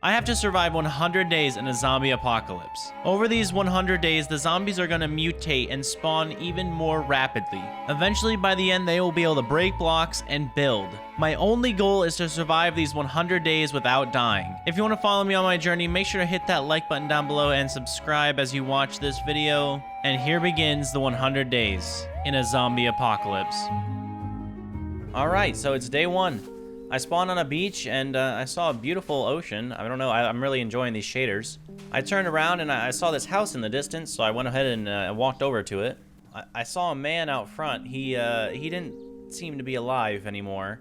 I have to survive 100 days in a zombie apocalypse. Over these 100 days, the zombies are gonna mutate and spawn even more rapidly. Eventually, by the end, they will be able to break blocks and build. My only goal is to survive these 100 days without dying. If you want to follow me on my journey, make sure to hit that like button down below and subscribe as you watch this video. And here begins the 100 days in a zombie apocalypse. Alright, so it's day one. I spawned on a beach and I saw a beautiful ocean. I don't know, I'm really enjoying these shaders. I turned around and I saw this house in the distance, so I went ahead and walked over to it. I saw a man out front. He didn't seem to be alive anymore.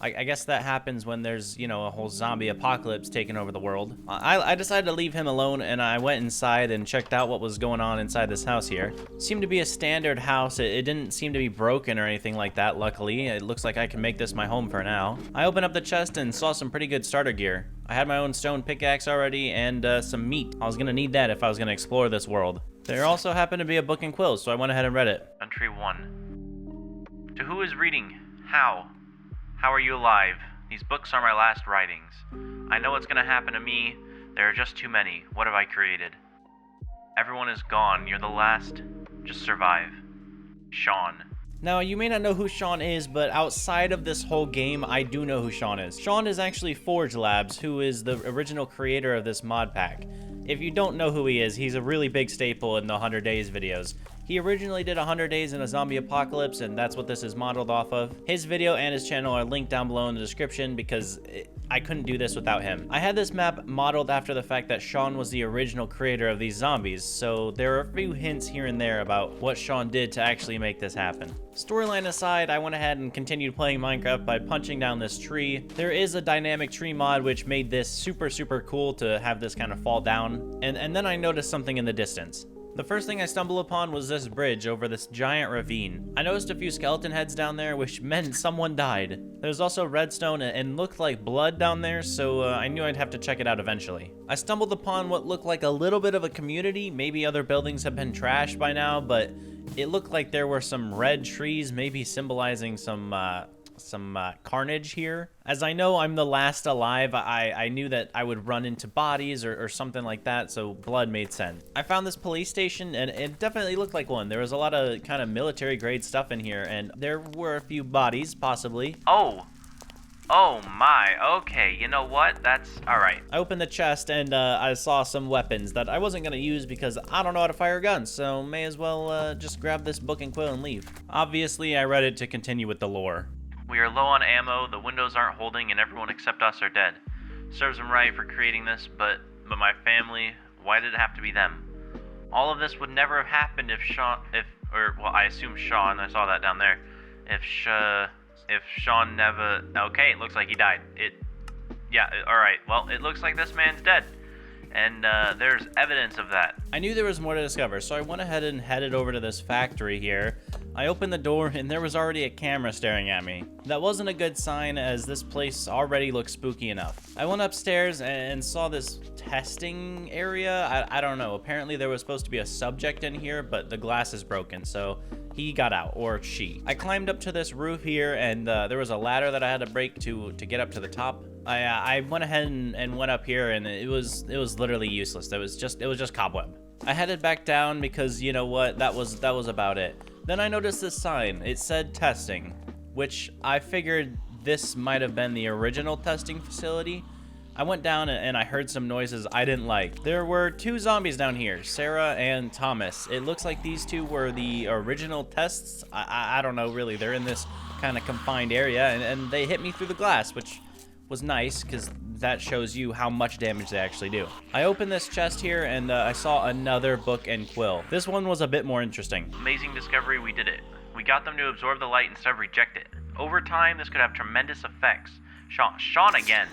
I guess that happens when there's, you know, a whole zombie apocalypse taking over the world. I decided to leave him alone, and I went inside and checked out what was going on inside this house here. It seemed to be a standard house. It didn't seem to be broken or anything like that, luckily. It looks like I can make this my home for now. I opened up the chest and saw some pretty good starter gear. I had my own stone pickaxe already and some meat. I was gonna need that if I was gonna explore this world. There also happened to be a book and quill, so I went ahead and read it. Entry 1. To who is reading? How? How are you alive? These books are my last writings. I know what's gonna happen to me. There are just too many. What have I created? Everyone is gone. You're the last. Just survive. Sean. Now, you may not know who Sean is, but outside of this whole game, I do know who Sean is. Sean is actually Forgelabs, who is the original creator of this mod pack. If you don't know who he is, he's a really big staple in the 100 Days videos. He originally did 100 Days in a Zombie Apocalypse, and that's what this is modeled off of. His video and his channel are linked down below in the description because I couldn't do this without him. I had this map modeled after the fact that Sean was the original creator of these zombies, so there are a few hints here and there about what Sean did to actually make this happen. Storyline aside, I went ahead and continued playing Minecraft by punching down this tree. There is a dynamic tree mod which made this super cool to have this kind of fall down, and then I noticed something in the distance. The first thing I stumbled upon was this bridge over this giant ravine. I noticed a few skeleton heads down there, which meant someone died. There's also redstone and looked like blood down there, so I knew I'd have to check it out eventually. I stumbled upon what looked like a little bit of a community. Maybe other buildings have been trashed by now, but it looked like there were some red trees, maybe symbolizing some carnage here. As I know I'm the last alive, I knew that I would run into bodies or something like that, so blood made sense. I found this police station, and it definitely looked like one. There was a lot of kind of military grade stuff in here, and there were a few bodies, possibly. Oh my, okay, you know what? That's alright. I opened the chest and I saw some weapons that I wasn't gonna use because I don't know how to fire guns, so may as well just grab this book and quill and leave. Obviously, I read it to continue with the lore. We are low on ammo, the windows aren't holding, and everyone except us are dead. Serves them right for creating this, but my family, why did it have to be them? All of this would never have happened if I assume Sean, I saw that down there. If Sean never, okay, it looks like he died. Alright, well, it looks like this man's dead. And there's evidence of that. I knew there was more to discover, so I went ahead and headed over to this factory here. I opened the door and there was already a camera staring at me. That wasn't a good sign, as this place already looked spooky enough. I went upstairs and saw this testing area. I don't know, apparently there was supposed to be a subject in here, but the glass is broken, so he got out, or she. I climbed up to this roof here, and there was a ladder that I had to break to get up to the top. I went ahead and went up here, and it was literally useless. It was just cobweb. I headed back down because, you know what, that was about it. Then I noticed this sign. It said testing, which I figured this might have been the original testing facility. I went down and I heard some noises I didn't like. There were two zombies down here, Sarah and Thomas. It looks like these two were the original tests. I don't know, really. They're in this kind of confined area, and they hit me through the glass, which was nice because that shows you how much damage they actually do. I opened this chest here and I saw another book and quill. This one was a bit more interesting. Amazing discovery, we did it. We got them to absorb the light instead of reject it. Over time, this could have tremendous effects. Sean again.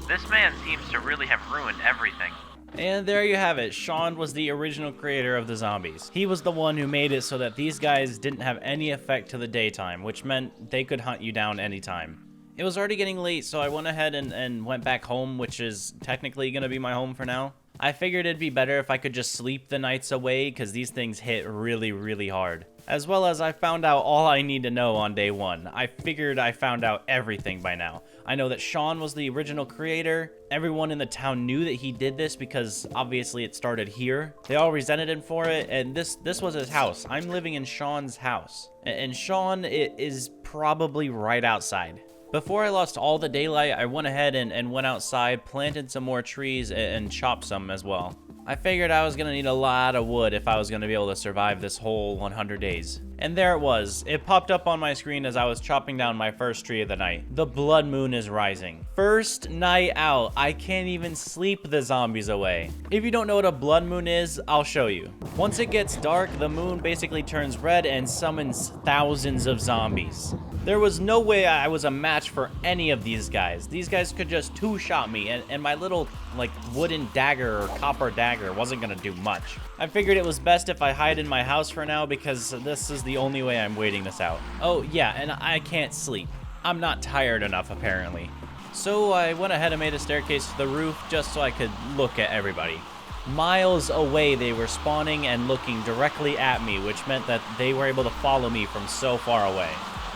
This man seems to really have ruined everything. And there you have it. Sean was the original creator of the zombies. He was the one who made it so that these guys didn't have any effect to the daytime, which meant they could hunt you down anytime. It was already getting late, so I went ahead and went back home, which is technically going to be my home for now. I figured it'd be better if I could just sleep the nights away, because these things hit really hard. As well as I found out all I need to know on day 1. I figured I found out everything by now. I know that Sean was the original creator. Everyone in the town knew that he did this because obviously it started here. They all resented him for it, and this was his house. I'm living in Sean's house. And Sean is probably right outside. Before I lost all the daylight, I went ahead and went outside, planted some more trees, and chopped some as well. I figured I was going to need a lot of wood if I was going to be able to survive this whole 100 days. And there it was. It popped up on my screen as I was chopping down my first tree of the night. The blood moon is rising. First night out. I can't even sleep the zombies away. If you don't know what a blood moon is, I'll show you. Once it gets dark, the moon basically turns red and summons thousands of zombies. There was no way I was a match for any of these guys. These guys could just two-shot me, and my little, like, wooden dagger or copper dagger wasn't gonna do much. I figured it was best if I hide in my house for now because this is the only way I'm waiting this out. Oh, yeah, and I can't sleep. I'm not tired enough, apparently. So I went ahead and made a staircase to the roof just so I could look at everybody. Miles away, they were spawning and looking directly at me, which meant that they were able to follow me from so far away.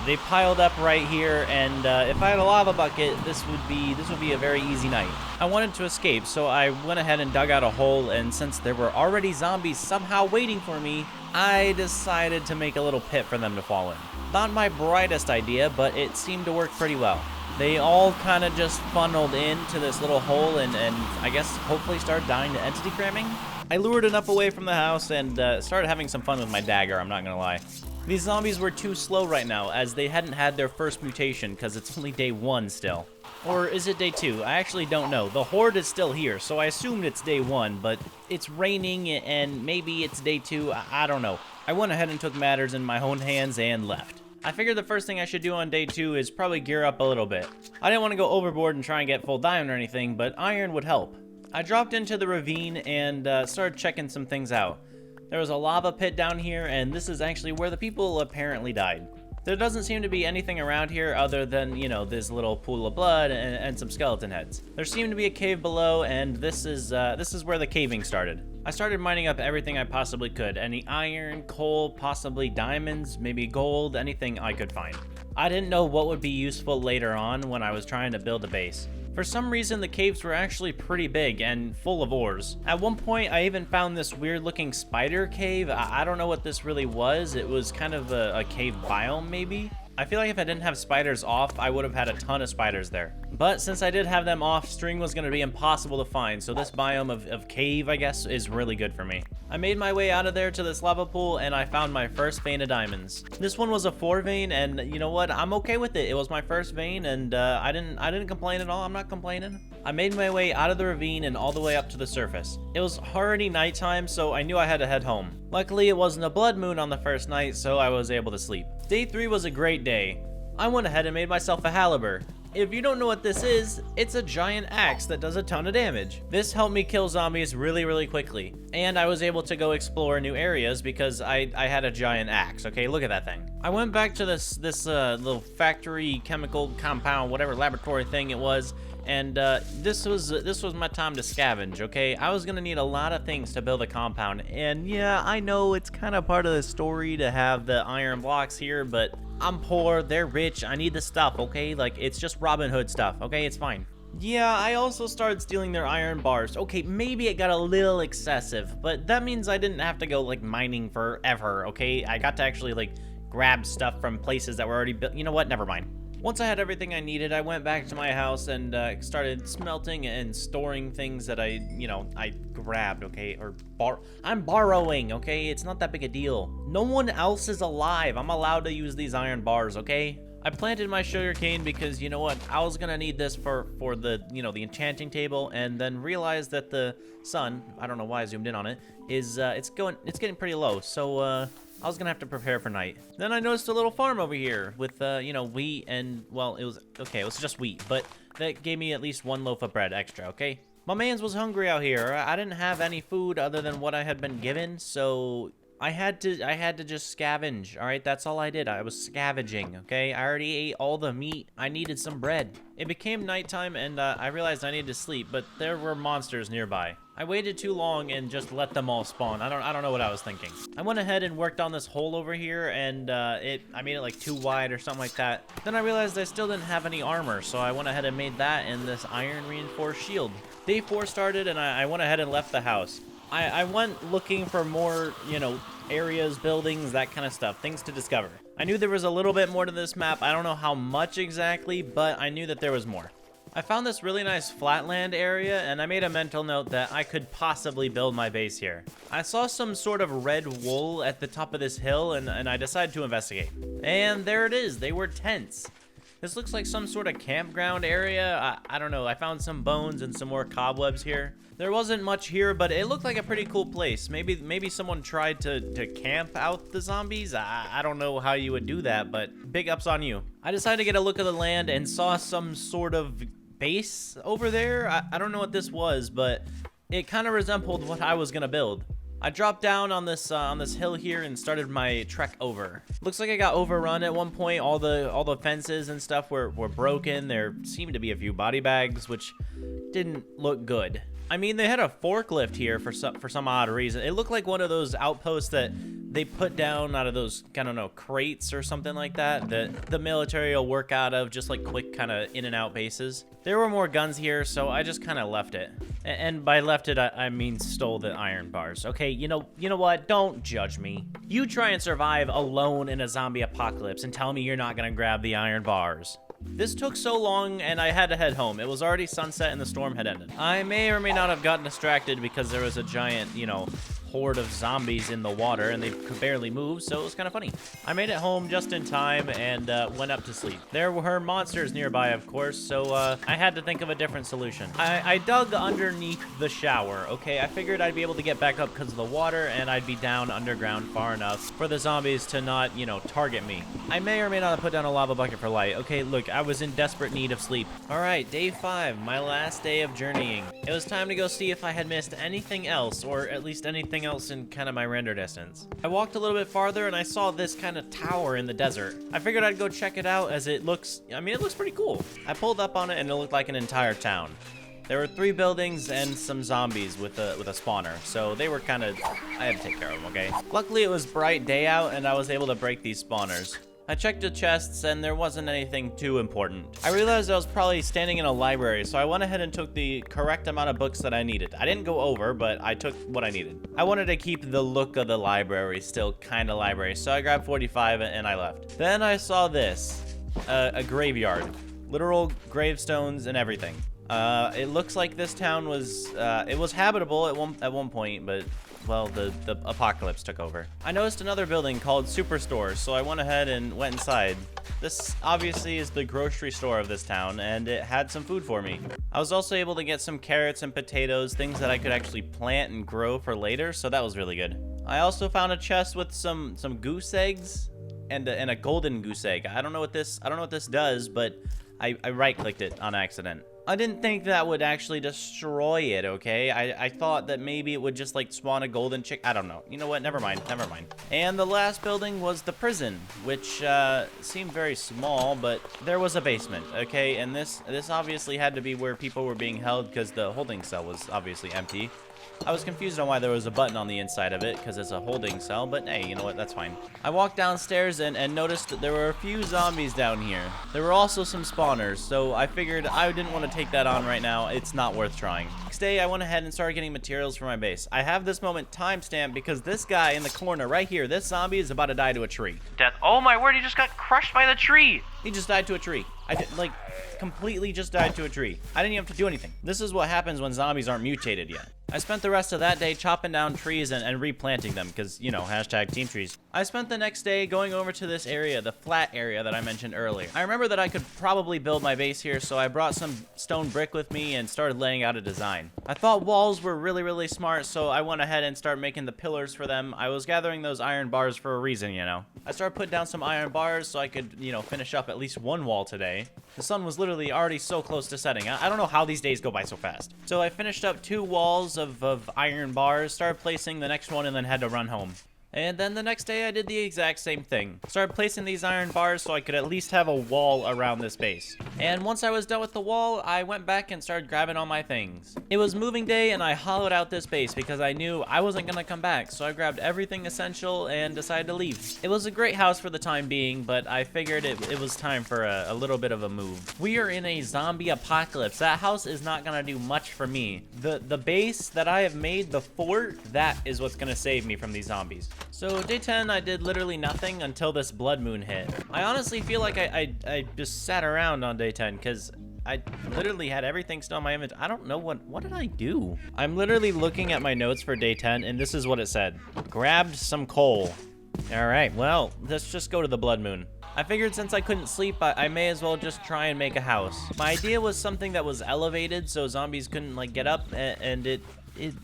They piled up right here, and if I had a lava bucket, this would be a very easy night. I wanted to escape, so I went ahead and dug out a hole, and since there were already zombies somehow waiting for me, I decided to make a little pit for them to fall in. Not my brightest idea, but it seemed to work pretty well. They all kind of just funneled into this little hole and I guess hopefully started dying to entity cramming. I lured enough away from the house and started having some fun with my dagger, I'm not gonna lie. These zombies were too slow right now, as they hadn't had their first mutation, because it's only day 1 still. Or is it day 2? I actually don't know. The horde is still here, so I assumed it's day 1, but it's raining, and maybe it's day 2, I don't know. I went ahead and took matters in my own hands and left. I figured the first thing I should do on day 2 is probably gear up a little bit. I didn't want to go overboard and try and get full diamond or anything, but iron would help. I dropped into the ravine and started checking some things out. There was a lava pit down here, and this is actually where the people apparently died. There doesn't seem to be anything around here other than, you know, this little pool of blood and some skeleton heads. There seemed to be a cave below, and this is where the caving started. I started mining up everything I possibly could. Any iron, coal, possibly diamonds, maybe gold, anything I could find. I didn't know what would be useful later on when I was trying to build a base. For some reason, the caves were actually pretty big and full of ores. At one point, I even found this weird-looking spider cave. I don't know what this really was. It was kind of a cave biome, maybe? I feel like if I didn't have spiders off, I would have had a ton of spiders there. But since I did have them off, string was going to be impossible to find, so this biome of cave, I guess, is really good for me. I made my way out of there to this lava pool, and I found my first vein of diamonds. This one was a 4 vein, and you know what? I'm okay with it. It was my first vein, and I didn't complain at all. I'm not complaining. I made my way out of the ravine and all the way up to the surface. It was already nighttime, so I knew I had to head home. Luckily, it wasn't a blood moon on the first night, so I was able to sleep. Day 3 was a great day. I went ahead and made myself a halberd. If you don't know what this is, it's a giant axe that does a ton of damage. This helped me kill zombies really quickly. And I was able to go explore new areas because I had a giant axe. Okay, look at that thing. I went back to this little factory, chemical compound, whatever laboratory thing it was. And this was my time to scavenge, okay? I was gonna need a lot of things to build a compound. And yeah, I know it's kind of part of the story to have the iron blocks here, but I'm poor, they're rich, I need the stuff, okay? Like, it's just Robin Hood stuff, okay? It's fine. Yeah, I also started stealing their iron bars. Okay, maybe it got a little excessive, but that means I didn't have to go, like, mining forever, okay? I got to actually, like, grab stuff from places that were already built. You know what? Never mind. Once I had everything I needed, I went back to my house and started smelting and storing things that I grabbed, okay? I'm borrowing, okay? It's not that big a deal. No one else is alive. I'm allowed to use these iron bars, okay? I planted my sugarcane because, you know what? I was gonna need this for the, the enchanting table, and then realized that the sun, I don't know why I zoomed in on it, is, it's getting pretty low, so, I was gonna have to prepare for night. Then I noticed a little farm over here with, wheat and, well, it was just wheat, but that gave me at least 1 loaf of bread extra, okay? My mans was hungry out here. I didn't have any food other than what I had been given, so I had to just scavenge, all right? That's all I did. I was scavenging, okay? I already ate all the meat. I needed some bread. It became nighttime, and I realized I needed to sleep, but there were monsters nearby. I waited too long and just let them all spawn. I don't know what I was thinking. I went ahead and worked on this hole over here, and I made it like too wide or something like that. Then I realized I still didn't have any armor, so I went ahead and made that in this iron reinforced shield. Day 4 started, and I went ahead and left the house. I went looking for more, you know, areas, buildings, that kind of stuff, things to discover. I knew there was a little bit more to this map. I don't know how much exactly, but I knew that there was more. I found this really nice flatland area, and I made a mental note that I could possibly build my base here. I saw some sort of red wool at the top of this hill, and I decided to investigate. And there it is. They were tents. This looks like some sort of campground area. I don't know. I found some bones and some more cobwebs here. There wasn't much here, but it looked like a pretty cool place. Maybe someone tried to camp out the zombies. I don't know how you would do that, but big ups on you. I decided to get a look at the land and saw some sort of base over there. I don't know what this was, but it kind of resembled what I was gonna build. I dropped down on this hill here and started my trek over. Looks like I got overrun at one point. All the fences and stuff were broken. There seemed to be a few body bags, which didn't look good. I mean, they had a forklift here for some odd reason. It looked like one of those outposts that they put down out of those, I don't know, crates or something like that the military will work out of, just like quick kind of in and out bases. There were more guns here, so I just kind of left it. And by left it, I mean stole the iron bars. Okay, you know what? Don't judge me. You try and survive alone in a zombie apocalypse and tell me you're not gonna grab the iron bars. This took so long, and I had to head home. It was already sunset, and the storm had ended. I may or may not have gotten distracted because there was a giant, you know, horde of zombies in the water, and they could barely move, so it was kind of funny. I made it home just in time and went up to sleep. There were monsters nearby, of course, so I had to think of a different solution. I dug underneath the shower, okay? I figured I'd be able to get back up because of the water, and I'd be down underground far enough for the zombies to not, you know, target me. I may or may not have put down a lava bucket for light. Okay, look, I was in desperate need of sleep. All right, day 5, my last day of journeying. It was time to go see if I had missed anything else, or at least anything else in kind of my render distance. I walked a little bit farther and I saw this kind of tower in the desert. I figured I'd go check it out as it looks, I mean, it looks pretty cool. I pulled up on it and it looked like an entire town. There were 3 buildings and some zombies with a spawner, so they were kind of, I had to take care of them, okay? Luckily it was bright day out and I was able to break these spawners. I checked the chests and there wasn't anything too important. I realized I was probably standing in a library, so I went ahead and took the correct amount of books that I needed. I didn't go over, but I took what I needed. I wanted to keep the look of the library still kind of library, so I grabbed 45 and I left. Then I saw this, a graveyard, literal gravestones and everything. It looks like this town was, it was habitable at one point, but well, the apocalypse took over. I noticed another building called Superstore, so I went ahead and went inside. This obviously is the grocery store of this town, and it had some food for me. I was also able to get some carrots and potatoes, things that I could actually plant and grow for later, so that was really good. I also found a chest with some goose eggs and a golden goose egg. I don't know what this does, but I right-clicked it on accident. I didn't think that would actually destroy it, okay? I thought that maybe it would just, like, spawn a golden chick. I don't know. You know what? Never mind. Never mind. And the last building was the prison, which seemed very small, but there was a basement, okay? And this obviously had to be where people were being held because the holding cell was obviously empty. I was confused on why there was a button on the inside of it, because it's a holding cell, but hey, you know what, that's fine. I walked downstairs and noticed that there were a few zombies down here. There were also some spawners, so I figured I didn't want to take that on right now. It's not worth trying. Next day, I went ahead and started getting materials for my base. I have this moment timestamped because this guy in the corner right here, this zombie is about to die to a tree. Death. Oh my word, he just got crushed by the tree. He just died to a tree. I did, like, completely just died to a tree. I didn't even have to do anything. This is what happens when zombies aren't mutated yet. I spent the rest of that day chopping down trees and replanting them because, you know, hashtag team trees. I spent the next day going over to this area, the flat area that I mentioned earlier. I remember that I could probably build my base here, so I brought some stone brick with me and started laying out a design. I thought walls were really, really smart, so I went ahead and started making the pillars for them. I was gathering those iron bars for a reason, you know. I started putting down some iron bars so I could, you know, finish up at least one wall today. The sun was literally already so close to setting. I don't know how these days go by so fast. So I finished up 2 walls of iron bars, started placing the next one, and then had to run home. And then the next day I did the exact same thing. Started placing these iron bars so I could at least have a wall around this base. And once I was done with the wall, I went back and started grabbing all my things. It was moving day and I hollowed out this base because I knew I wasn't gonna come back, so I grabbed everything essential and decided to leave. It was a great house for the time being, but I figured it was time for a little bit of a move. We are in a zombie apocalypse. That house is not gonna do much for me. The base that I have made, the fort, that is what's gonna save me from these zombies. So day 10, I did literally nothing until this blood moon hit. I honestly feel like I just sat around on day 10 because I literally had everything still in my inventory. I don't know what did I do? I'm literally looking at my notes for day 10 and this is what it said. Grabbed some coal. All right, well, let's just go to the blood moon. I figured since I couldn't sleep, I may as well just try and make a house. My idea was something that was elevated so zombies couldn't like get up and it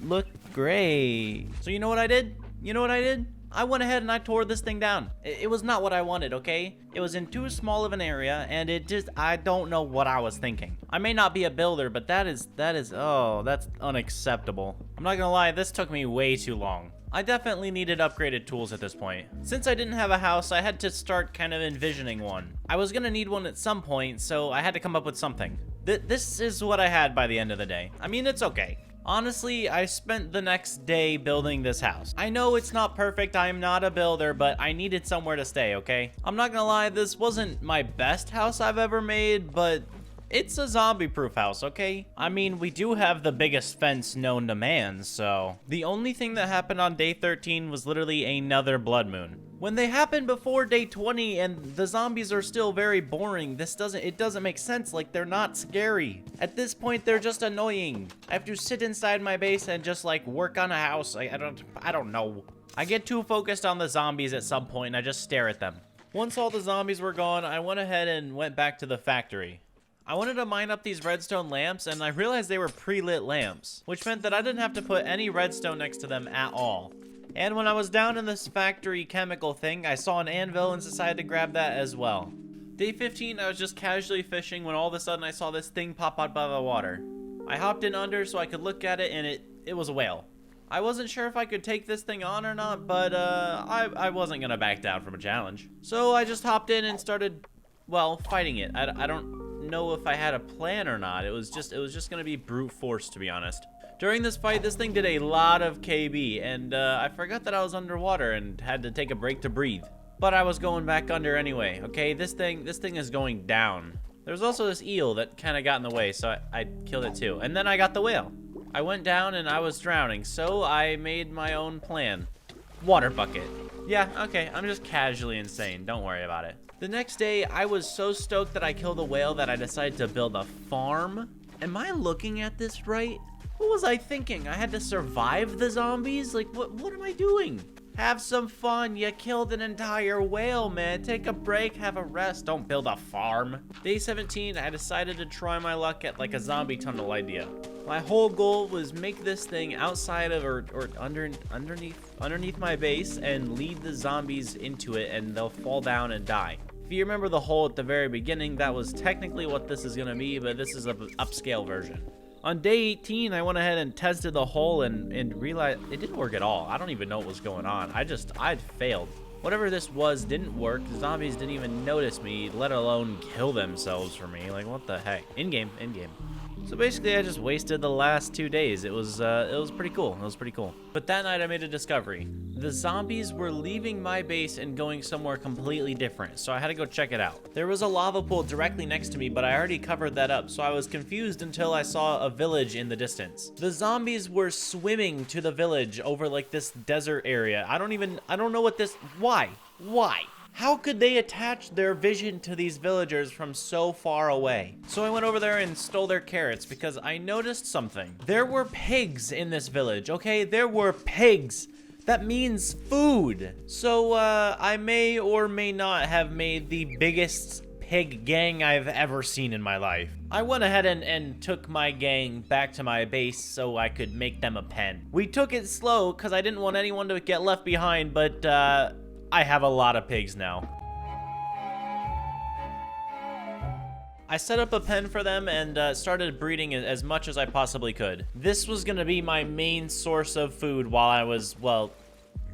looked great. So you know what I did? You know what I did? I went ahead and I tore this thing down. It was not what I wanted, okay? It was in too small of an area, and I don't know what I was thinking. I may not be a builder, but oh, that's unacceptable. I'm not gonna lie, this took me way too long. I definitely needed upgraded tools at this point. Since I didn't have a house, I had to start kind of envisioning one. I was gonna need one at some point, so I had to come up with something. This is what I had by the end of the day. I mean, it's okay. Honestly, I spent the next day building this house. I know it's not perfect, I am not a builder, but I needed somewhere to stay, okay? I'm not gonna lie, this wasn't my best house I've ever made, but it's a zombie-proof house, okay? I mean, we do have the biggest fence known to man, so... The only thing that happened on day 13 was literally another blood moon. When they happened before day 20 and the zombies are still very boring, it doesn't make sense, like they're not scary. At this point, they're just annoying. I have to sit inside my base and just like work on a house. I don't know. I get too focused on the zombies at some point and I just stare at them. Once all the zombies were gone, I went ahead and went back to the factory. I wanted to mine up these redstone lamps, and I realized they were pre-lit lamps, which meant that I didn't have to put any redstone next to them at all. And when I was down in this factory chemical thing, I saw an anvil and decided to grab that as well. Day 15, I was just casually fishing when all of a sudden I saw this thing pop out of the water. I hopped in under so I could look at it, and it was a whale. I wasn't sure if I could take this thing on or not, but I wasn't gonna back down from a challenge. So I just hopped in and started, well, fighting it. I don't know if I had a plan or not. It was just gonna be brute force, to be honest. During this fight, this thing did a lot of KB, and I forgot that I was underwater and had to take a break to breathe. But I was going back under anyway, okay? This thing is going down. There was also this eel that kind of got in the way, so I killed it too. And then I got the whale. I went down and I was drowning, so I made my own plan. Water bucket. Yeah, okay, I'm just casually insane. Don't worry about it. The next day, I was so stoked that I killed a whale that I decided to build a farm. Am I looking at this right? What was I thinking? I had to survive the zombies? Like, what am I doing? Have some fun. You killed an entire whale, man. Take a break, have a rest. Don't build a farm. Day 17, I decided to try my luck at like a zombie tunnel idea. My whole goal was make this thing outside of or underneath my base and lead the zombies into it, and they'll fall down and die. If you remember the hole at the very beginning, that was technically what this is gonna be, but this is an upscale version. On day 18, I went ahead and tested the hole and realized it didn't work at all. I don't even know what was going on. I'd failed. Whatever this was didn't work. The zombies didn't even notice me, let alone kill themselves for me. Like, what the heck? In-game. So basically, I just wasted the last 2 days. It was pretty cool. It was pretty cool. But that night, I made a discovery. The zombies were leaving my base and going somewhere completely different, so I had to go check it out. There was a lava pool directly next to me, but I already covered that up, so I was confused until I saw a village in the distance. The zombies were swimming to the village over like this desert area. I don't know what this, why? How could they attach their vision to these villagers from so far away? So I went over there and stole their carrots because I noticed something. There were pigs in this village, okay? There were pigs. That means food. So I may or may not have made the biggest pig gang I've ever seen in my life. I went ahead and took my gang back to my base so I could make them a pen. We took it slow because I didn't want anyone to get left behind, but I have a lot of pigs now. I set up a pen for them and started breeding as much as I possibly could. This was gonna be my main source of food while I was, well,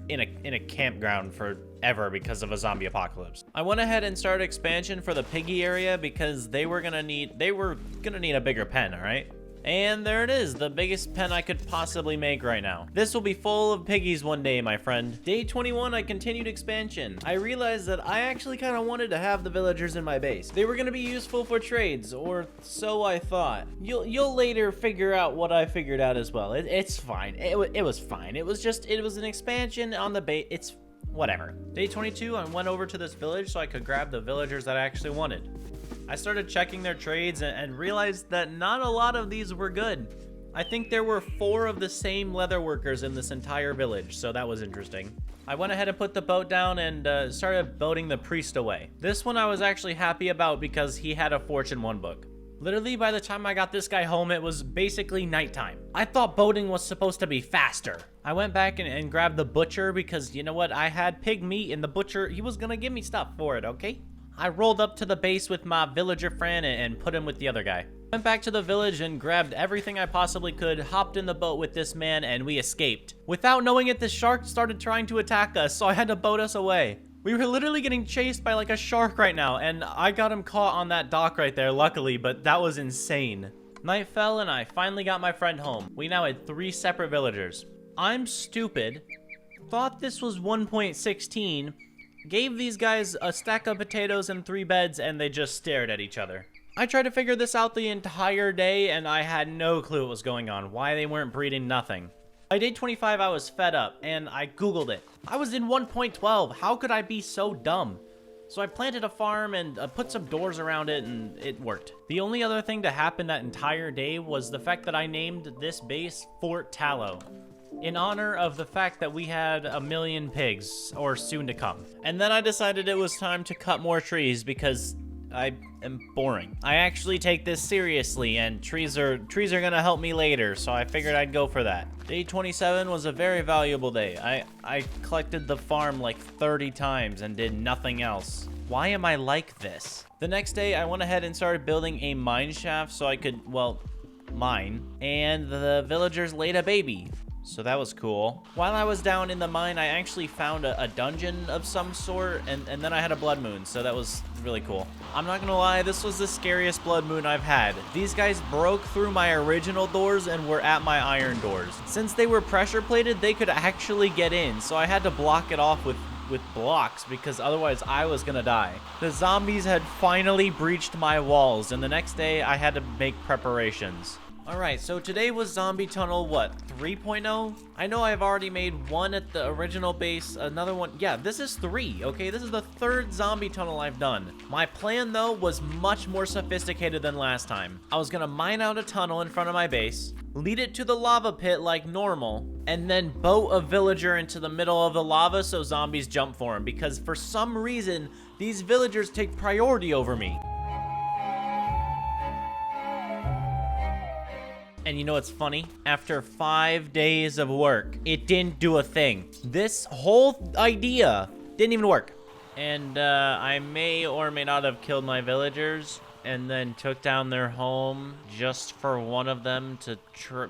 in a campground forever because of a zombie apocalypse. I went ahead and started expansion for the piggy area because they were gonna need a bigger pen, all right? And there it is, the biggest pen I could possibly make right now. This will be full of piggies one day, my friend. Day 21, I continued expansion. I realized that I actually kind of wanted to have the villagers in my base. They were gonna be useful for trades, or so I thought. You'll later figure out what I figured out as well. It's fine. It was fine. It was an expansion on the base. It's whatever. Day 22, I went over to this village so I could grab the villagers that I actually wanted. I started checking their trades and realized that not a lot of these were good. I think there were 4 of the same leather workers in this entire village, so that was interesting. I went ahead and put the boat down and started boating the priest away. This one I was actually happy about because he had a Fortune 1 book. Literally, by the time I got this guy home, it was basically nighttime. I thought boating was supposed to be faster. I went back and grabbed the butcher because, you know what, I had pig meat and the butcher, he was gonna give me stuff for it, okay? I rolled up to the base with my villager friend and put him with the other guy. Went back to the village and grabbed everything I possibly could, hopped in the boat with this man, and we escaped. Without knowing it, the shark started trying to attack us, so I had to boat us away. We were literally getting chased by like a shark right now, and I got him caught on that dock right there, luckily, but that was insane. Night fell and I finally got my friend home. We now had 3 separate villagers. I'm stupid. Thought this was 1.16. Gave these guys a stack of potatoes and 3 beds, and they just stared at each other. I tried to figure this out the entire day, and I had no clue what was going on, why they weren't breeding, nothing. By day 25, I was fed up, and I Googled it. I was in 1.12, how could I be so dumb? So I planted a farm and put some doors around it, and it worked. The only other thing to happen that entire day was the fact that I named this base Fort Tallow, in honor of the fact that we had 1 million pigs, or soon to come. And then I decided it was time to cut more trees because I am boring. I actually take this seriously, and trees are gonna help me later, so I figured I'd go for that. Day 27 was a very valuable day. I collected the farm like 30 times and did nothing else. Why am I like this? The next day, I went ahead and started building a mine shaft so I could, well, mine. And the villagers laid a baby. So that was cool. While I was down in the mine, I actually found a dungeon of some sort, and then I had a blood moon, so that was really cool. I'm not gonna lie, this was the scariest blood moon I've had. These guys broke through my original doors and were at my iron doors. Since they were pressure plated, they could actually get in, so I had to block it off with blocks because otherwise I was gonna die. The zombies had finally breached my walls, and the next day I had to make preparations. Alright, so today was Zombie Tunnel, what, 3.0? I know I've already made 1 at the original base, another one, yeah, this is 3, okay? This is the 3rd Zombie Tunnel I've done. My plan, though, was much more sophisticated than last time. I was gonna mine out a tunnel in front of my base, lead it to the lava pit like normal, and then boat a villager into the middle of the lava so zombies jump for him, because for some reason, these villagers take priority over me. And you know what's funny? After 5 days of work, it didn't do a thing. This whole idea didn't even work. And I may or may not have killed my villagers and then took down their home just for one of them to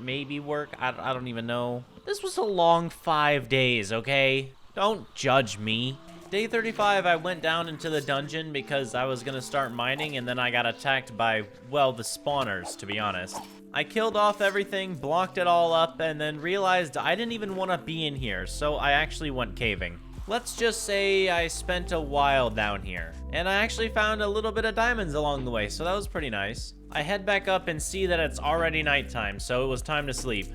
maybe work. I don't even know. This was a long 5 days, okay? Don't judge me. Day 35, I went down into the dungeon because I was gonna start mining, and then I got attacked by, well, the spawners, to be honest. I killed off everything, blocked it all up, and then realized I didn't even want to be in here, so I actually went caving. Let's just say I spent a while down here, and I actually found a little bit of diamonds along the way, so that was pretty nice. I head back up and see that it's already nighttime, so it was time to sleep.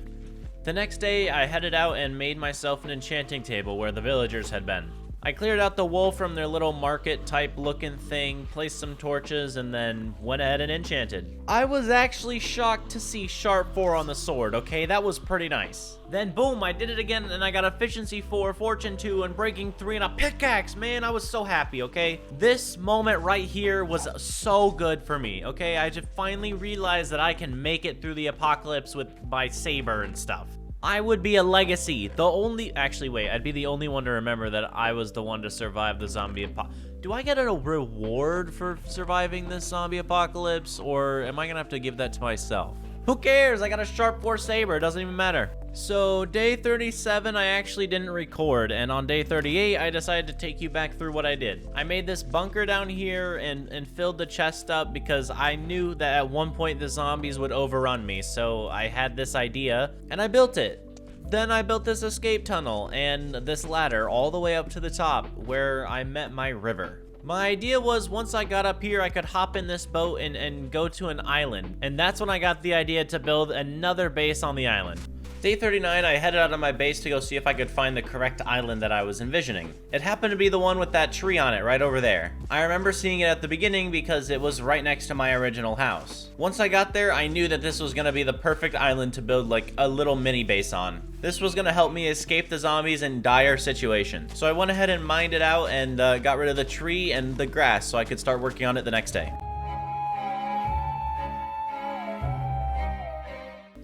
The next day, I headed out and made myself an enchanting table where the villagers had been. I cleared out the wool from their little market type looking thing, placed some torches, and then went ahead and enchanted. I was actually shocked to see sharp 4 on the sword, okay? That was pretty nice. Then boom, I did it again, and I got efficiency 4, fortune 2, and breaking 3, and a pickaxe, man. I was so happy, okay? This moment right here was so good for me, okay? I just finally realized that I can make it through the apocalypse with my saber and stuff. I would be a legacy. I'd be the only one to remember that I was the one to survive the zombie apocalypse. Do I get a reward for surviving this zombie apocalypse, or am I gonna have to give that to myself? Who cares? I got a sharp 4 saber. It doesn't even matter. So day 37, I actually didn't record, and on day 38, I decided to take you back through what I did. I made this bunker down here and filled the chest up because I knew that at one point the zombies would overrun me, so I had this idea, and I built it. Then I built this escape tunnel and this ladder all the way up to the top where I met my river. My idea was once I got up here, I could hop in this boat and go to an island, and that's when I got the idea to build another base on the island. Day 39, I headed out of my base to go see if I could find the correct island that I was envisioning. It happened to be the one with that tree on it right over there. I remember seeing it at the beginning because it was right next to my original house. Once I got there, I knew that this was going to be the perfect island to build like a little mini base on. This was going to help me escape the zombies in dire situations. So I went ahead and mined it out and got rid of the tree and the grass so I could start working on it the next day.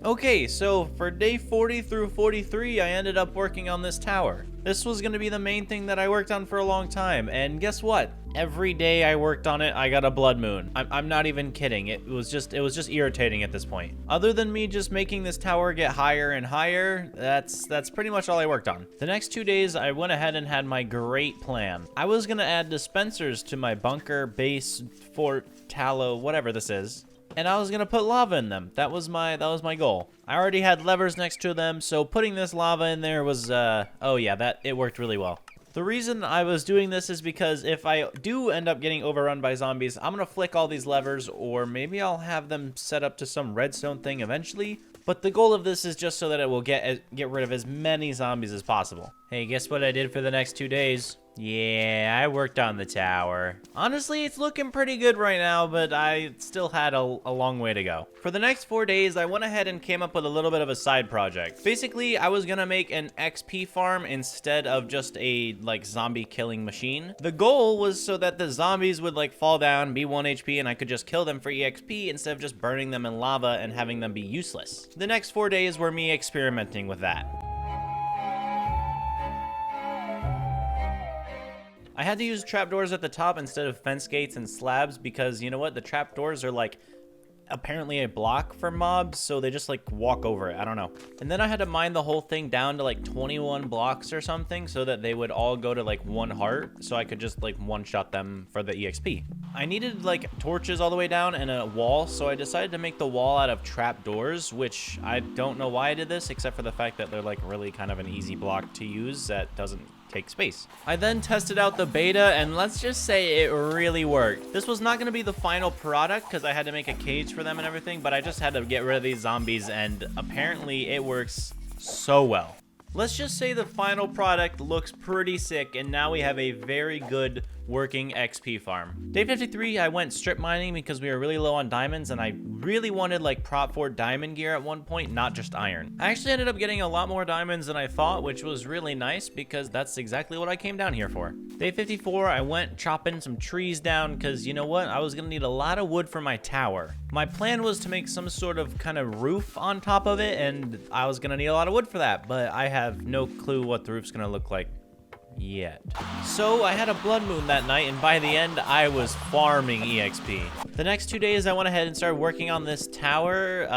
Okay, so for day 40 through 43, I ended up working on this tower. This was going to be the main thing that I worked on for a long time, and guess what? Every day I worked on it, I got a blood moon. I'm not even kidding. It was just irritating at this point. Other than me just making this tower get higher and higher, that's pretty much all I worked on. The next 2 days, I went ahead and had my great plan. I was going to add dispensers to my bunker, base, fort, tallow, whatever this is. And I was gonna put lava in them. That was my goal. I already had levers next to them, so putting this lava in there was, oh yeah, it worked really well. The reason I was doing this is because if I do end up getting overrun by zombies, I'm gonna flick all these levers, or maybe I'll have them set up to some redstone thing eventually. But the goal of this is just so that it will get rid of as many zombies as possible. Hey, guess what I did for the next 2 days? Yeah, I worked on the tower. Honestly, it's looking pretty good right now, but I still had a long way to go. For the next 4 days, I went ahead and came up with a little bit of a side project. Basically, I was gonna make an XP farm instead of just a, like, zombie killing machine. The goal was so that the zombies would, like, fall down, be 1 HP, and I could just kill them for EXP instead of just burning them in lava and having them be useless. The next 4 days were me experimenting with that. I had to use trapdoors at the top instead of fence gates and slabs because, you know what, the trapdoors are like apparently a block for mobs, so they just like walk over it. I don't know. And then I had to mine the whole thing down to like 21 blocks or something so that they would all go to like 1 heart, so I could just like one-shot them for the EXP. I needed like torches all the way down and a wall, so I decided to make the wall out of trapdoors, which I don't know why I did this except for the fact that they're like really kind of an easy block to use that doesn't take space. I then tested out the beta, and let's just say it really worked. This was not going to be the final product because I had to make a cage for them and everything, but I just had to get rid of these zombies, and apparently it works so well. Let's just say the final product looks pretty sick, and now we have a very good working XP farm. Day 53, I went strip mining because we were really low on diamonds, and I really wanted like prop 4 diamond gear at one point, not just iron. I actually ended up getting a lot more diamonds than I thought, which was really nice because that's exactly what I came down here for. Day 54, I went chopping some trees down because, you know what, I was gonna need a lot of wood for my tower. My plan was to make some sort of kind of roof on top of it, and I was gonna need a lot of wood for that, but I have no clue what the roof's gonna look like yet. So I had a blood moon that night, and by the end I was farming EXP. The next 2 days I went ahead and started working on this tower.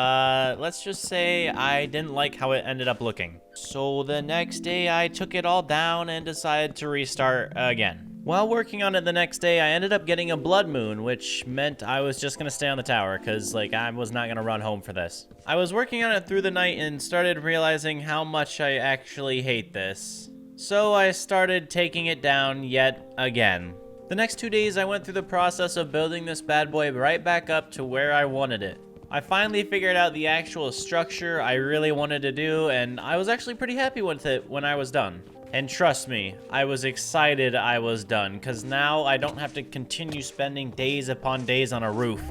Let's just say I didn't like how it ended up looking. So the next day I took it all down and decided to restart again. While working on it the next day, I ended up getting a blood moon, which meant I was just gonna stay on the tower because like I was not gonna run home for this. I was working on it through the night and started realizing how much I actually hate this. So I started taking it down yet again. The next 2 days I went through the process of building this bad boy right back up to where I wanted it. I finally figured out the actual structure I really wanted to do, and I was actually pretty happy with it when I was done. And trust me, I was excited I was done, because now I don't have to continue spending days upon days on a roof.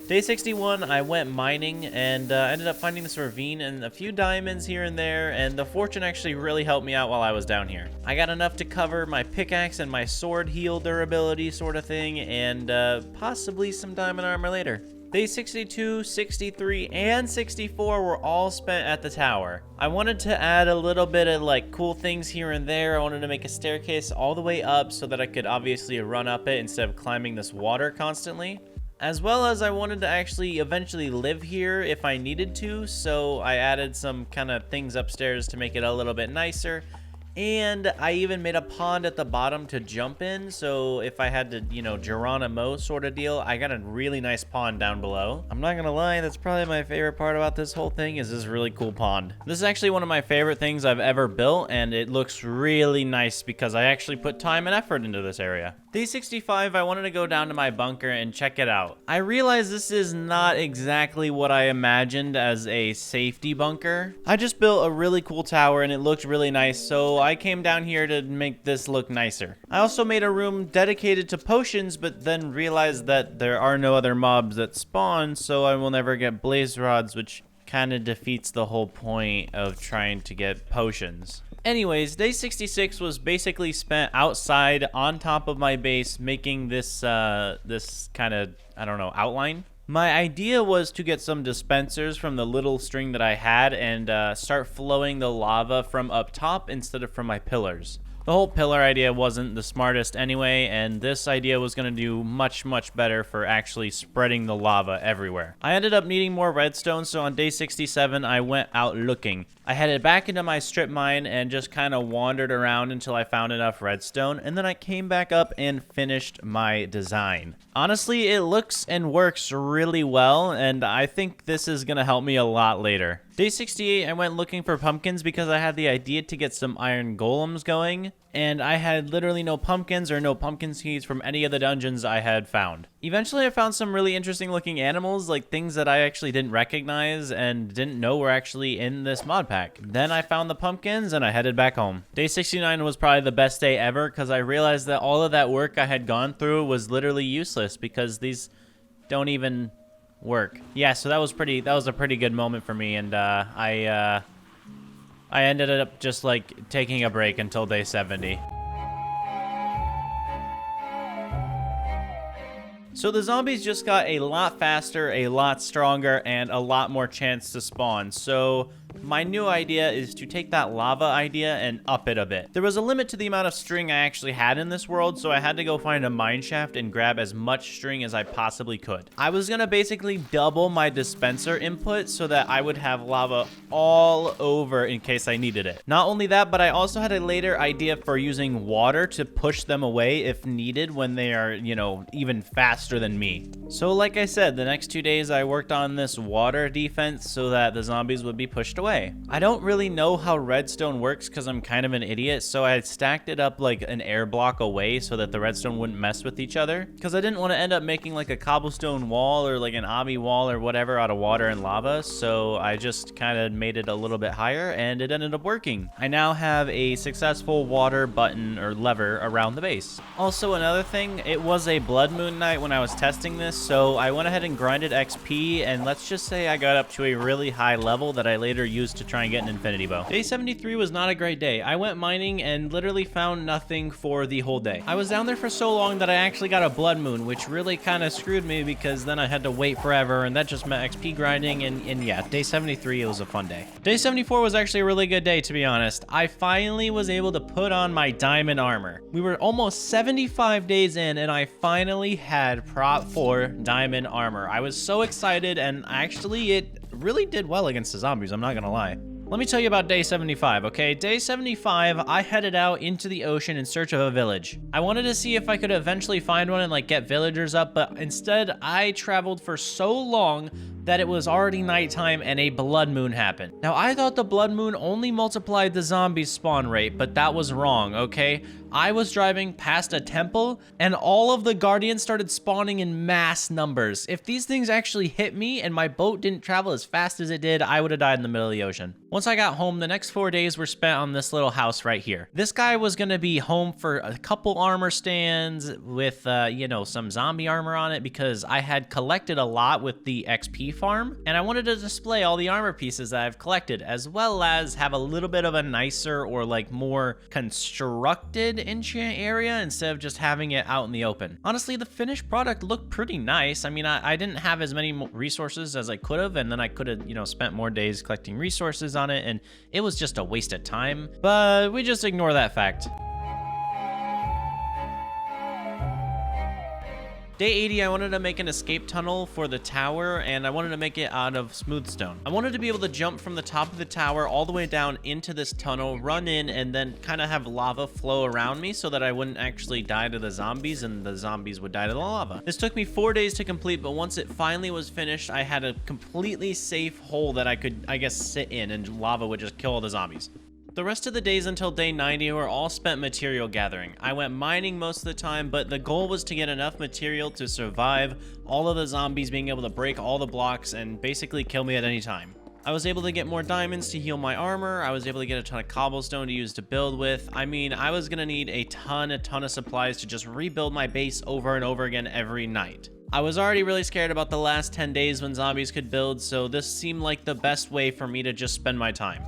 Day 61, I went mining and ended up finding this ravine and a few diamonds here and there, and the fortune actually really helped me out while I was down here. I got enough to cover my pickaxe and my sword heal durability sort of thing, and possibly some diamond armor later. Day 62, 63, and 64 were all spent at the tower. I wanted to add a little bit of like cool things here and there. I wanted to make a staircase all the way up so that I could obviously run up it instead of climbing this water constantly. As well as I wanted to actually eventually live here if I needed to, so I added some kind of things upstairs to make it a little bit nicer. And I even made a pond at the bottom to jump in, so if I had to, you know, Geronimo sort of deal, I got a really nice pond down below. I'm not gonna lie, that's probably my favorite part about this whole thing is this really cool pond. This is actually one of my favorite things I've ever built, and it looks really nice because I actually put time and effort into this area. Day 65, I wanted to go down to my bunker and check it out. I realize this is not exactly what I imagined as a safety bunker. I just built a really cool tower and it looked really nice, so I came down here to make this look nicer. I also made a room dedicated to potions, but then realized that there are no other mobs that spawn, so I will never get blaze rods, which kind of defeats the whole point of trying to get potions. Anyways, day 66 was basically spent outside on top of my base making this this kind of, I don't know, outline. My idea was to get some dispensers from the little string that I had and start flowing the lava from up top instead of from my pillars. The whole pillar idea wasn't the smartest anyway, and this idea was going to do much better for actually spreading the lava everywhere. I ended up needing more redstone, so on day 67 I went out looking. I headed back into my strip mine and just kind of wandered around until I found enough redstone, and then I came back up and finished my design. Honestly, it looks and works really well, and I think this is going to help me a lot later. Day 68, I went looking for pumpkins because I had the idea to get some iron golems going, and I had literally no pumpkins or no pumpkin seeds from any of the dungeons I had found. Eventually, I found some really interesting looking animals, like things that I actually didn't recognize and didn't know were actually in this mod pack. Then I found the pumpkins and I headed back home. Day 69 was probably the best day ever because I realized that all of that work I had gone through was literally useless because these don't even work. Yeah, so that was a pretty good moment for me, and I ended up just like taking a break until day 70. So the zombies just got a lot faster, a lot stronger, and a lot more chance to spawn. So my new idea is to take that lava idea and up it a bit. There was a limit to the amount of string I actually had in this world, so I had to go find a mine shaft and grab as much string as I possibly could. I was gonna basically double my dispenser input so that I would have lava all over in case I needed it. Not only that, but I also had a later idea for using water to push them away if needed when they are, you know, even faster than me. So like I said, the next 2 days I worked on this water defense so that the zombies would be pushed away. I don't really know how redstone works because I'm kind of an idiot, so I stacked it up like an air block away so that the redstone wouldn't mess with each other, because I didn't want to end up making like a cobblestone wall or like an obby wall or whatever out of water and lava, so I just kind of made it a little bit higher and it ended up working. I now have a successful water button or lever around the base. Also, another thing, it was a blood moon night when I was testing this, so I went ahead and grinded XP, and let's just say I got up to a really high level that I later used to try and get an infinity bow. Day 73 was not a great day. I went mining and literally found nothing for the whole day. I was down there for so long that I actually got a blood moon, which really kind of screwed me because then I had to wait forever, and that just meant XP grinding, and yeah, day 73, it was a fun day. Day 74 was actually a really good day, to be honest. I finally was able to put on my diamond armor. We were almost 75 days in, and I finally had prop 4 diamond armor. I was so excited, and actually it really did well against the zombies, I'm not gonna lie. Let me tell you about day 75, okay? Day 75, I headed out into the ocean in search of a village. I wanted to see if I could eventually find one and like get villagers up, but instead I traveled for so long that it was already nighttime and a blood moon happened. Now, I thought the blood moon only multiplied the zombie spawn rate, but that was wrong, okay? I was driving past a temple and all of the guardians started spawning in mass numbers. If these things actually hit me and my boat didn't travel as fast as it did, I would have died in the middle of the ocean. Once I got home, the next 4 days were spent on this little house right here. This guy was gonna be home for a couple armor stands with, you know, some zombie armor on it because I had collected a lot with the XP farm, and I wanted to display all the armor pieces that I've collected, as well as have a little bit of a nicer or like more constructed enchant area instead of just having it out in the open. Honestly, the finished product looked pretty nice. I mean, I didn't have as many resources as I could have, and then I could have, you know, spent more days collecting resources on it, and it was just a waste of time, but we just ignore that fact. Day 80, I wanted to make an escape tunnel for the tower, and I wanted to make it out of smooth stone. I wanted to be able to jump from the top of the tower all the way down into this tunnel, run in, and then kind of have lava flow around me so that I wouldn't actually die to the zombies and the zombies would die to the lava. This took me 4 days to complete, but once it finally was finished, I had a completely safe hole that I could, I guess, sit in, and lava would just kill all the zombies. The rest of the days until day 90 were all spent material gathering. I went mining most of the time, but the goal was to get enough material to survive all of the zombies being able to break all the blocks and basically kill me at any time. I was able to get more diamonds to heal my armor. I was able to get a ton of cobblestone to use to build with. I mean, I was gonna need a ton of supplies to just rebuild my base over and over again every night. I was already really scared about the last 10 days when zombies could build, so this seemed like the best way for me to just spend my time.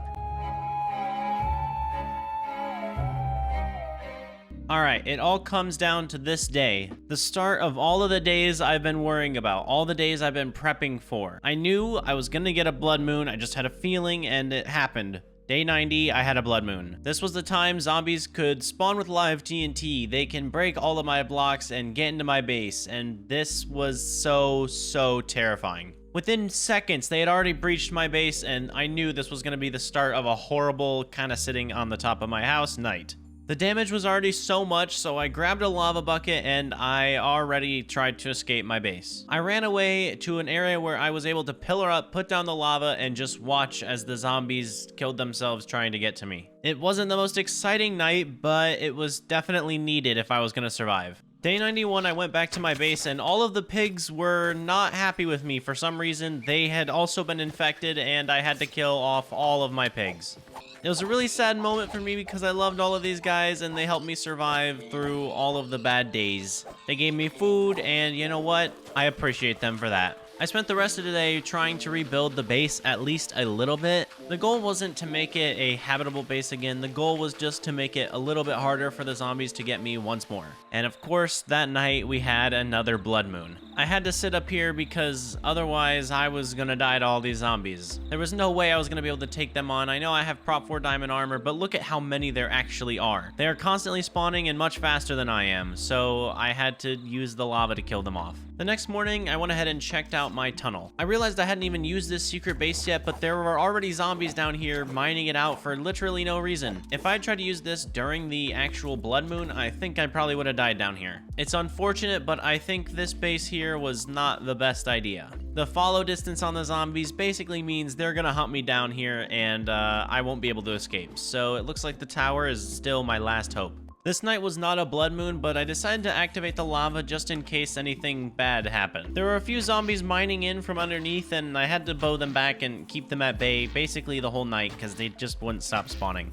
Alright, it all comes down to this day, the start of all of the days I've been worrying about, all the days I've been prepping for. I knew I was gonna get a blood moon, I just had a feeling, and it happened. Day 90, I had a blood moon. This was the time zombies could spawn with live TNT, they can break all of my blocks and get into my base, and this was so terrifying. Within seconds, they had already breached my base, and I knew this was gonna be the start of a horrible, kinda sitting on the top of my house night. The damage was already so much, so I grabbed a lava bucket and I already tried to escape my base. I ran away to an area where I was able to pillar up, put down the lava, and just watch as the zombies killed themselves trying to get to me. It wasn't the most exciting night, but it was definitely needed if I was gonna survive. Day 91, I went back to my base and all of the pigs were not happy with me. For some reason, they had also been infected and I had to kill off all of my pigs. It was a really sad moment for me because I loved all of these guys and they helped me survive through all of the bad days. They gave me food and you know what? I appreciate them for that. I spent the rest of the day trying to rebuild the base at least a little bit. The goal wasn't to make it a habitable base again. The goal was just to make it a little bit harder for the zombies to get me once more. And of course, that night we had another blood moon. I had to sit up here because otherwise I was gonna die to all these zombies. There was no way I was gonna be able to take them on. I know I have prop 4 diamond armor, but look at how many there actually are. They are constantly spawning and much faster than I am, so I had to use the lava to kill them off. The next morning, I went ahead and checked out my tunnel. I realized I hadn't even used this secret base yet, but there were already zombies down here mining it out for literally no reason. If I had tried to use this during the actual blood moon, I think I probably would have died down here. It's unfortunate, but I think this base here was not the best idea. The follow distance on the zombies basically means they're gonna hunt me down here and I won't be able to escape. So it looks like the tower is still my last hope. This night was not a blood moon, but I decided to activate the lava just in case anything bad happened. There were a few zombies mining in from underneath and I had to bow them back and keep them at bay basically the whole night because they just wouldn't stop spawning.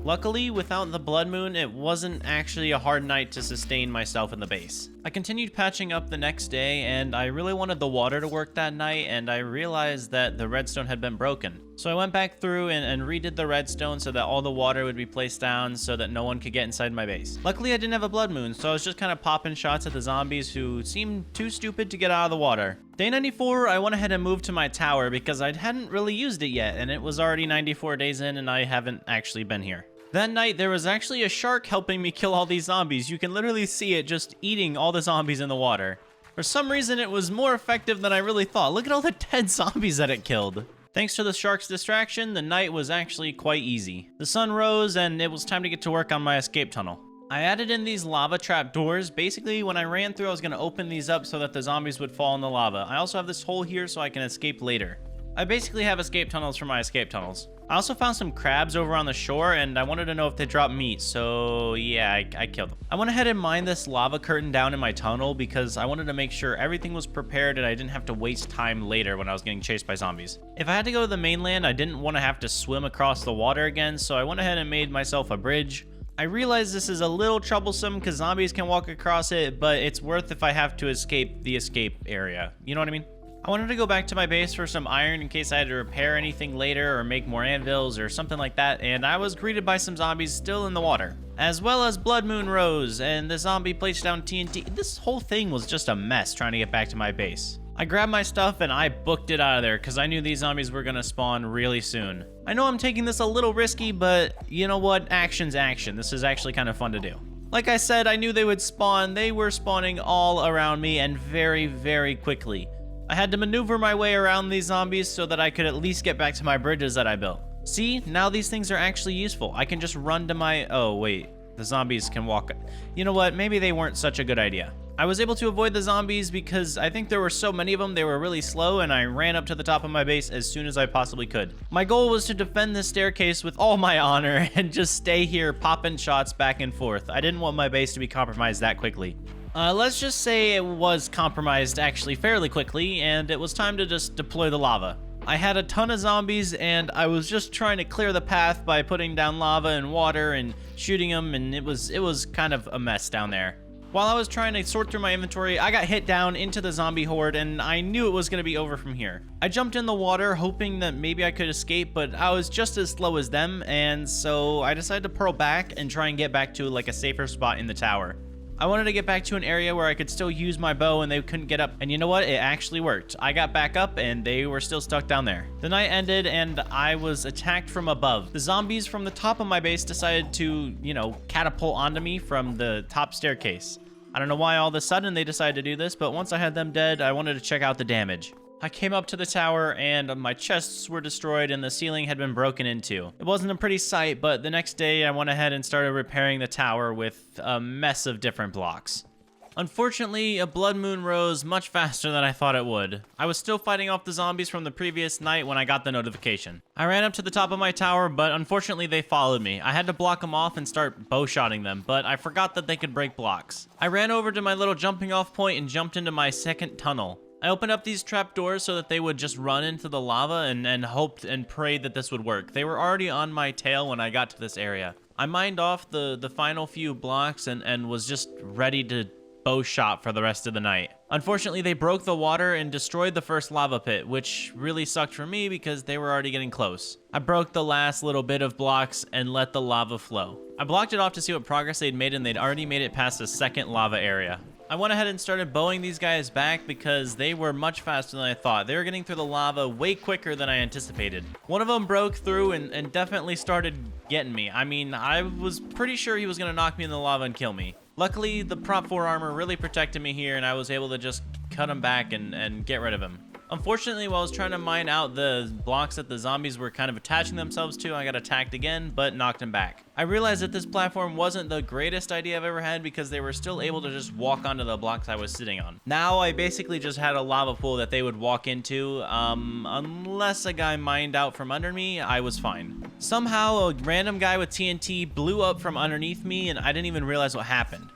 Luckily, without the blood moon, it wasn't actually a hard night to sustain myself in the base. I continued patching up the next day, and I really wanted the water to work that night, and I realized that the redstone had been broken. So I went back through and redid the redstone so that all the water would be placed down so that no one could get inside my base. Luckily, I didn't have a blood moon, so I was just kind of popping shots at the zombies who seemed too stupid to get out of the water. Day 94, I went ahead and moved to my tower because I hadn't really used it yet, and it was already 94 days in, and I haven't actually been here. That night, there was actually a shark helping me kill all these zombies. You can literally see it just eating all the zombies in the water. For some reason, it was more effective than I really thought. Look at all the dead zombies that it killed. Thanks to the shark's distraction, the night was actually quite easy. The sun rose, and it was time to get to work on my escape tunnel. I added in these lava trap doors. Basically, when I ran through, I was going to open these up so that the zombies would fall in the lava. I also have this hole here so I can escape later. I basically have escape tunnels for my escape tunnels. I also found some crabs over on the shore, and I wanted to know if they drop meat, so yeah, I killed them. I went ahead and mined this lava curtain down in my tunnel because I wanted to make sure everything was prepared and I didn't have to waste time later when I was getting chased by zombies. If I had to go to the mainland, I didn't want to have to swim across the water again, so I went ahead and made myself a bridge. I realize this is a little troublesome because zombies can walk across it, but it's worth if I have to escape the escape area. You know what I mean? I wanted to go back to my base for some iron in case I had to repair anything later or make more anvils or something like that, and I was greeted by some zombies still in the water, as well as Blood Moon Rose, and the zombie placed down TNT. This whole thing was just a mess trying to get back to my base. I grabbed my stuff and I booked it out of there because I knew these zombies were gonna spawn really soon. I know I'm taking this a little risky, but you know what? Action's action. This is actually kind of fun to do. Like I said, I knew they would spawn. They were spawning all around me and very, very quickly. I had to maneuver my way around these zombies so that I could at least get back to my bridges that I built. See, now these things are actually useful. I can just run to my... Oh, wait. The zombies can walk... You know what? Maybe they weren't such a good idea. I was able to avoid the zombies because I think there were so many of them, they were really slow, and I ran up to the top of my base as soon as I possibly could. My goal was to defend this staircase with all my honor and just stay here popping shots back and forth. I didn't want my base to be compromised that quickly. Let's just say it was compromised actually fairly quickly, and it was time to just deploy the lava. I had a ton of zombies, and I was just trying to clear the path by putting down lava and water and shooting them, and it was kind of a mess down there. While I was trying to sort through my inventory, I got hit down into the zombie horde, and I knew it was going to be over from here. I jumped in the water, hoping that maybe I could escape, but I was just as slow as them, and so I decided to pearl back and try and get back to like a safer spot in the tower. I wanted to get back to an area where I could still use my bow and they couldn't get up. And you know what? It actually worked. I got back up and they were still stuck down there. The night ended and I was attacked from above. The zombies from the top of my base decided to, you know, catapult onto me from the top staircase. I don't know why all of a sudden they decided to do this, but once I had them dead, I wanted to check out the damage. I came up to the tower and my chests were destroyed and the ceiling had been broken into. It wasn't a pretty sight, but the next day I went ahead and started repairing the tower with a mess of different blocks. Unfortunately, a blood moon rose much faster than I thought it would. I was still fighting off the zombies from the previous night when I got the notification. I ran up to the top of my tower, but unfortunately they followed me. I had to block them off and start bow-shotting them, but I forgot that they could break blocks. I ran over to my little jumping off point and jumped into my second tunnel. I opened up these trapdoors so that they would just run into the lava and hoped and prayed that this would work. They were already on my tail when I got to this area. I mined off the final few blocks and was just ready to bow shot for the rest of the night. Unfortunately, they broke the water and destroyed the first lava pit, which really sucked for me because they were already getting close. I broke the last little bit of blocks and let the lava flow. I blocked it off to see what progress they'd made, and they'd already made it past the second lava area. I went ahead and started bowing these guys back because they were much faster than I thought. They were getting through the lava way quicker than I anticipated. One of them broke through and definitely started getting me. I mean, I was pretty sure he was going to knock me in the lava and kill me. Luckily, the Prop 4 armor really protected me here, and I was able to just cut him back and get rid of him. Unfortunately, while I was trying to mine out the blocks that the zombies were kind of attaching themselves to, I got attacked again, but knocked him back. I realized that this platform wasn't the greatest idea I've ever had because they were still able to just walk onto the blocks I was sitting on. Now, I basically just had a lava pool that they would walk into. Unless a guy mined out from under me, I was fine. Somehow, a random guy with TNT blew up from underneath me, and I didn't even realize what happened.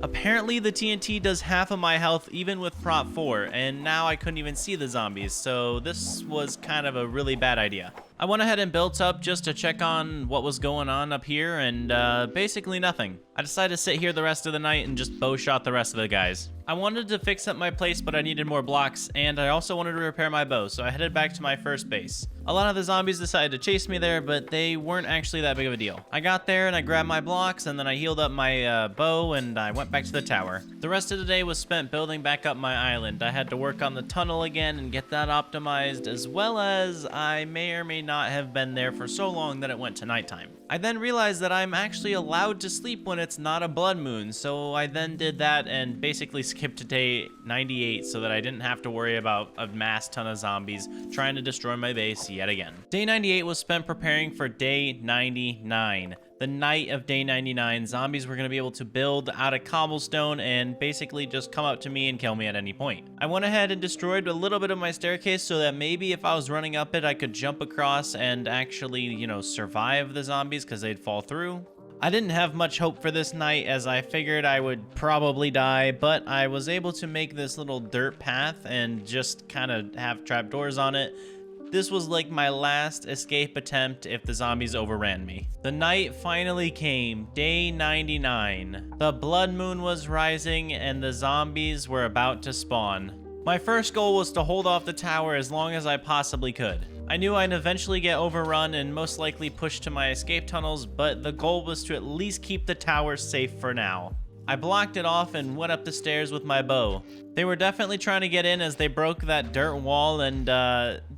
Apparently the TNT does half of my health even with Prop 4, and now I couldn't even see the zombies, so this was kind of a really bad idea. I went ahead and built up just to check on what was going on up here, and basically nothing. I decided to sit here the rest of the night and just bow shot the rest of the guys. I wanted to fix up my place, but I needed more blocks, and I also wanted to repair my bow, so I headed back to my first base. A lot of the zombies decided to chase me there, but they weren't actually that big of a deal. I got there and I grabbed my blocks, and then I healed up my bow, and I went back to the tower. The rest of the day was spent building back up my island. I had to work on the tunnel again and get that optimized, as well as I may or may not have been there for so long that it went to nighttime. I then realized that I'm actually allowed to sleep when it's not a blood moon, so I then did that and basically skipped to day 98 so that I didn't have to worry about a mass ton of zombies trying to destroy my base yet again. Day 98 was spent preparing for day 99. The night of day 99, zombies were going to be able to build out of cobblestone and basically just come up to me and kill me at any point. I went ahead and destroyed a little bit of my staircase so that maybe if I was running up it, I could jump across and actually, you know, survive the zombies because they'd fall through. I didn't have much hope for this night as I figured I would probably die, but I was able to make this little dirt path and just kind of have trapdoors on it. This was like my last escape attempt if the zombies overran me. The night finally came, day 99. The blood moon was rising and the zombies were about to spawn. My first goal was to hold off the tower as long as I possibly could. I knew I'd eventually get overrun and most likely pushed to my escape tunnels, but the goal was to at least keep the tower safe for now. I blocked it off and went up the stairs with my bow. They were definitely trying to get in as they broke that dirt wall, and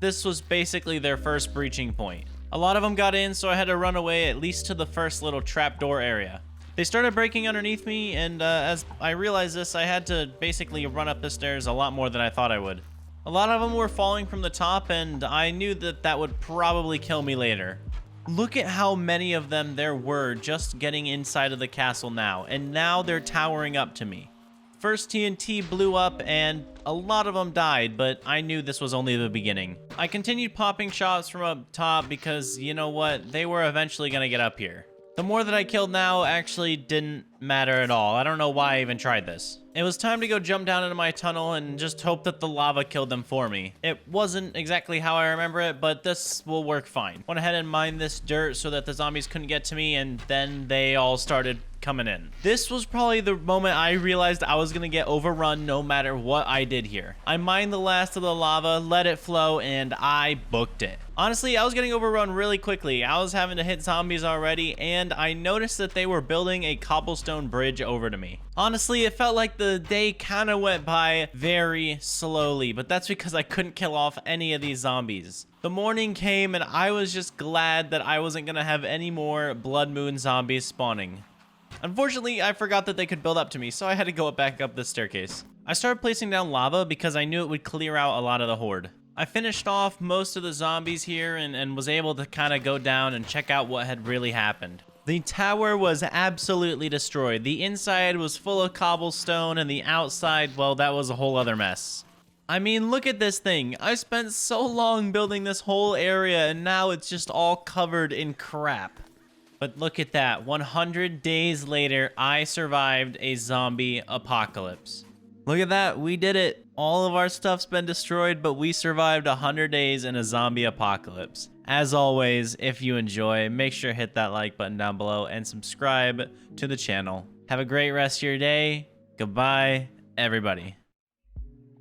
this was basically their first breaching point. A lot of them got in, so I had to run away at least to the first little trapdoor area. They started breaking underneath me, and as I realized this, I had to basically run up the stairs a lot more than I thought I would. A lot of them were falling from the top, and I knew that that would probably kill me later. Look at how many of them there were just getting inside of the castle now, and now they're towering up to me. First TNT blew up, and a lot of them died, but I knew this was only the beginning. I continued popping shots from up top because, you know what, they were eventually gonna get up here. The more that I killed now actually didn't matter at all. I don't know why I even tried this. It was time to go jump down into my tunnel and just hope that the lava killed them for me. It wasn't exactly how I remember it, but this will work fine. Went ahead and mined this dirt so that the zombies couldn't get to me, and then they all started coming in. This was probably the moment I realized I was gonna get overrun no matter what I did here. I mined the last of the lava, let it flow, and I booked it. Honestly, I was getting overrun really quickly. I was having to hit zombies already, and I noticed that they were building a cobblestone bridge over to me. Honestly, it felt like the day kind of went by very slowly, but that's because I couldn't kill off any of these zombies. The morning came, and I was just glad that I wasn't gonna have any more Blood Moon zombies spawning. Unfortunately, I forgot that they could build up to me, so I had to go back up the staircase. I started placing down lava because I knew it would clear out a lot of the horde. I finished off most of the zombies here and was able to kind of go down and check out what had really happened. The tower was absolutely destroyed. The inside was full of cobblestone, and the outside, well, that was a whole other mess. I mean, look at this thing. I spent so long building this whole area, and now it's just all covered in crap. But look at that. 100 days later, I survived a zombie apocalypse. Look at that. We did it. All of our stuff's been destroyed, but we survived 100 days in a zombie apocalypse. As always, if you enjoy, make sure to hit that like button down below and subscribe to the channel. Have a great rest of your day. Goodbye, everybody.